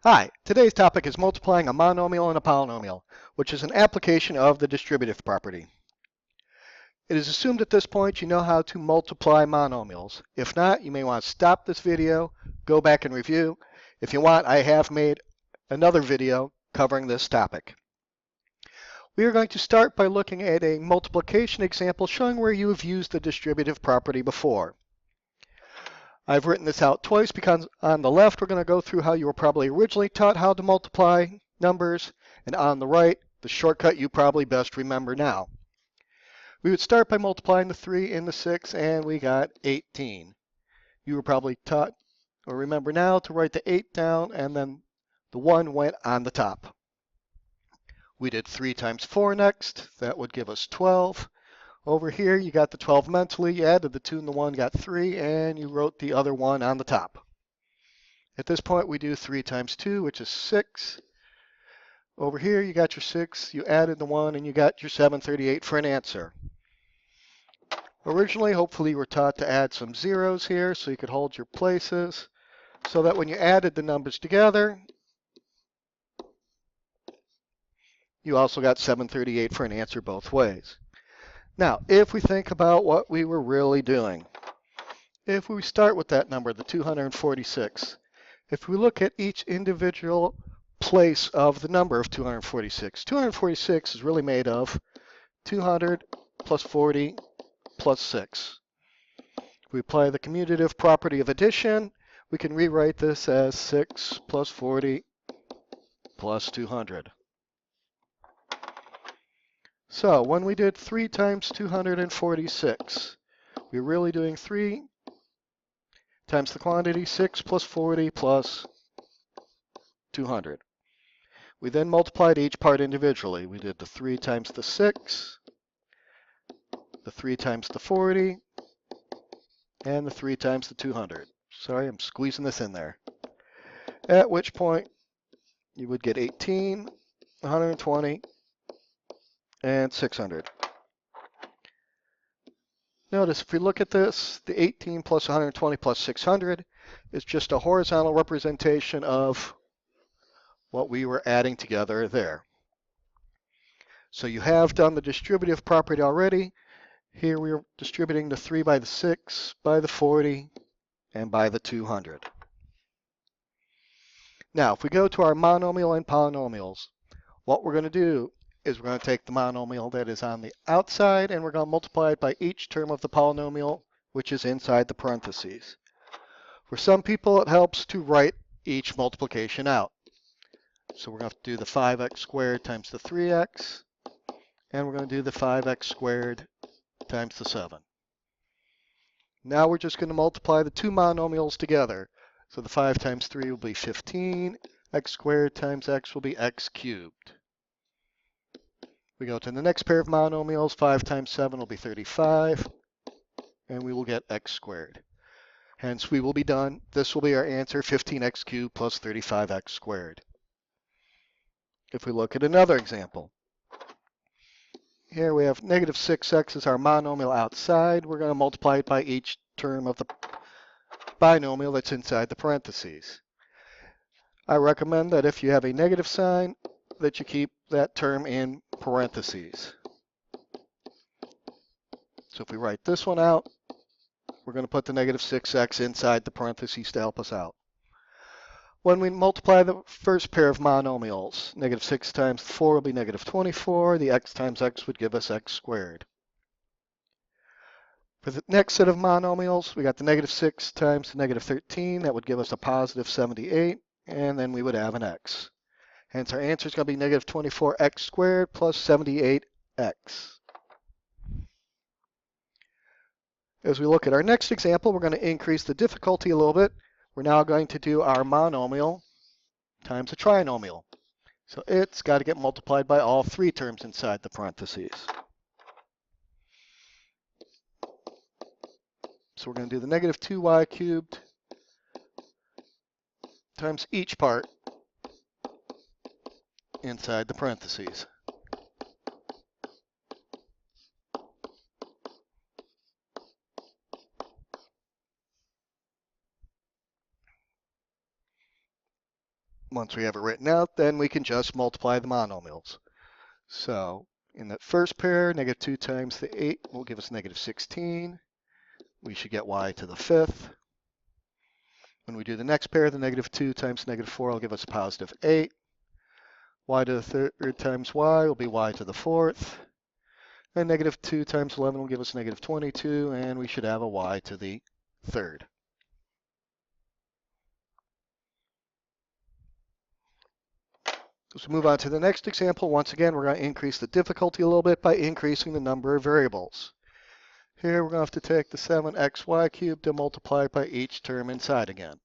Hi, today's topic is multiplying a monomial and a polynomial, which is an application of the distributive property. It is assumed at this point you know how to multiply monomials. If not, you may want to stop this video, go back and review. If you want, I have made another video covering this topic. We are going to start by looking at a multiplication example showing where you have used the distributive property before. I've written this out twice because on the left we're going to go through how you were probably originally taught how to multiply numbers, and on the right, the shortcut you probably best remember now. We would start by multiplying the 3 and the 6, and we got 18. You were probably taught or remember now to write the 8 down, and then the 1 went on the top. We did 3 times 4 next. That would give us 12. Over here, you got the 12 mentally, you added the 2 and the 1, got 3, and you wrote the other 1 on the top. At this point, we do 3 times 2, which is 6. Over here, you got your 6, you added the 1, and you got your 738 for an answer. Originally, hopefully, you were taught to add some zeros here so you could hold your places, so that when you added the numbers together, you also got 738 for an answer both ways. Now, if we think about what we were really doing, if we start with that number, the 246, if we look at each individual place of the number of 246, 246 is really made of 200 plus 40 plus 6. If we apply the commutative property of addition, we can rewrite this as 6 plus 40 plus 200. So when we did 3 times 246, we're really doing 3 times the quantity, 6 plus 40 plus 200. We then multiplied each part individually. We did the 3 times the 6, the 3 times the 40, and the 3 times the 200. Sorry, I'm squeezing this in there. At which point, you would get 18, 120, and 600. Notice if we look at this, the 18 plus 120 plus 600 is just a horizontal representation of what we were adding together there. So you have done the distributive property already. Here we are distributing the 3 by the 6, by the 40, and by the 200. Now, if we go to our monomial and polynomials, what we're going to do is we're going to take the monomial that is on the outside and we're going to multiply it by each term of the polynomial, which is inside the parentheses. For some people, it helps to write each multiplication out. So we're going to have to do the 5x squared times the 3x, and we're going to do the 5x squared times the 7. Now we're just going to multiply the two monomials together. So the 5 times 3 will be 15, x squared times x will be x cubed. We go to the next pair of monomials, 5 times 7 will be 35, and we will get x squared. Hence, we will be done. This will be our answer, 15x cubed plus 35x squared. If we look at another example, here we have negative 6x is our monomial outside. We're going to multiply it by each term of the binomial that's inside the parentheses. I recommend that if you have a negative sign, that you keep that term in parentheses. So if we write this one out, we're going to put the negative 6x inside the parentheses to help us out. When we multiply the first pair of monomials, negative 6 times 4 will be negative 24. The x times x would give us x squared. For the next set of monomials, we got the negative 6 times the negative 13. That would give us a positive 78, and then we would have an x. Hence, our answer is going to be negative 24x squared plus 78x. As we look at our next example, we're going to increase the difficulty a little bit. We're now going to do our monomial times a trinomial. So it's got to get multiplied by all 3 terms inside the parentheses. So we're going to do the negative 2y cubed times each part inside the parentheses. Once we have it written out, then we can just multiply the monomials. So in that first pair, negative 2 times the 8 will give us negative 16. We should get y to the 5th. When we do the next pair, the negative 2 times negative 4 will give us a positive 8. Y to the 3rd times y will be y to the 4th. And negative 2 times 11 will give us negative 22, and we should have a y to the 3rd. As we move on to the next example, once again, we're going to increase the difficulty a little bit by increasing the number of variables. Here, we're going to have to take the 7xy cubed and multiply it by each term inside again.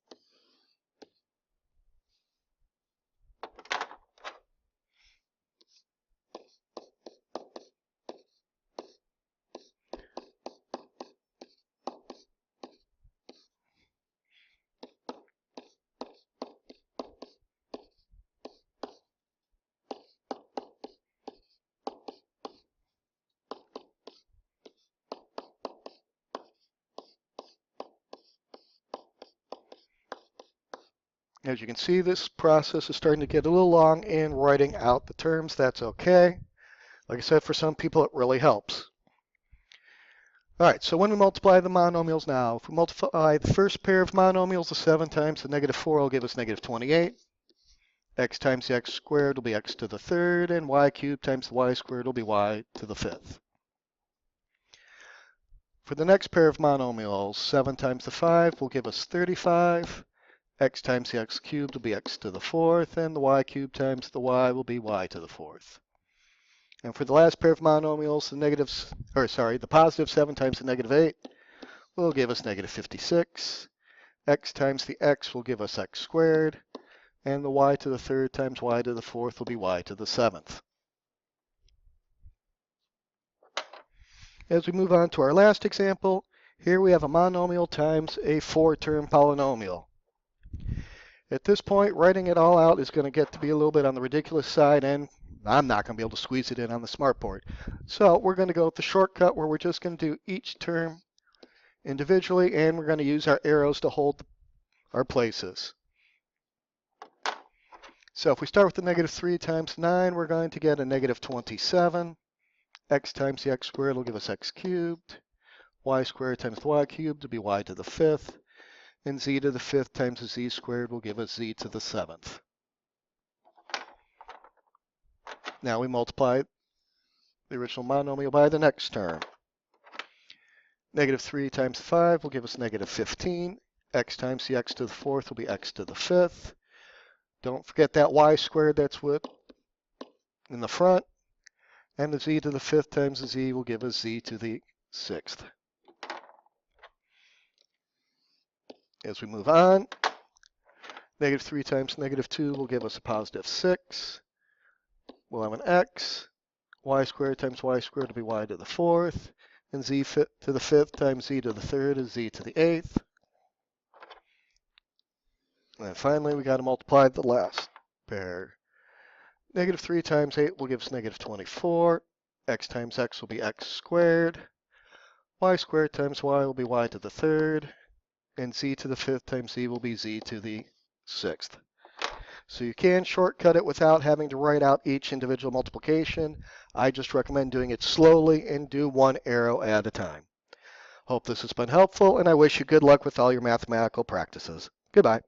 As you can see, this process is starting to get a little long in writing out the terms. That's okay. Like I said, for some people, it really helps. All right, so when we multiply the monomials now, if we multiply the first pair of monomials, the 7 times the negative 4 will give us negative 28. X times the x squared will be x to the 3rd, and y cubed times the y squared will be y to the 5th. For the next pair of monomials, 7 times the 5 will give us 35. X times the x cubed will be x to the 4th, and the y cubed times the y will be y to the 4th. And for the last pair of monomials, the positive 7 times the negative 8 will give us negative 56. X times the x will give us x squared, and the y to the 3rd times y to the 4th will be y to the 7th. As we move on to our last example, here we have a monomial times a 4-term polynomial. At this point, writing it all out is going to get to be a little bit on the ridiculous side, and I'm not going to be able to squeeze it in on the smartboard. So we're going to go with the shortcut where we're just going to do each term individually, and we're going to use our arrows to hold our places. So if we start with the negative 3 times 9, we're going to get a negative 27. X times the x squared will give us x cubed. Y squared times the y cubed will be y to the 5th. And z to the 5th times the z squared will give us z to the 7th. Now we multiply the original monomial by the next term. Negative 3 times 5 will give us negative 15. X times the x to the 4th will be x to the 5th. Don't forget that y squared, that's what in the front. And the z to the 5th times the z will give us z to the 6th. As we move on, negative 3 times negative 2 will give us a positive 6. We'll have an x. Y squared times y squared will be y to the 4th. And z to the 5th times z to the 3rd is z to the 8th. And finally, we got to multiply the last pair. Negative 3 times 8 will give us negative 24. X times x will be x squared. Y squared times y will be y to the 3rd. And z to the 5th times z will be z to the 6th. So you can shortcut it without having to write out each individual multiplication. I just recommend doing it slowly and do one arrow at a time. Hope this has been helpful, and I wish you good luck with all your mathematical practices. Goodbye.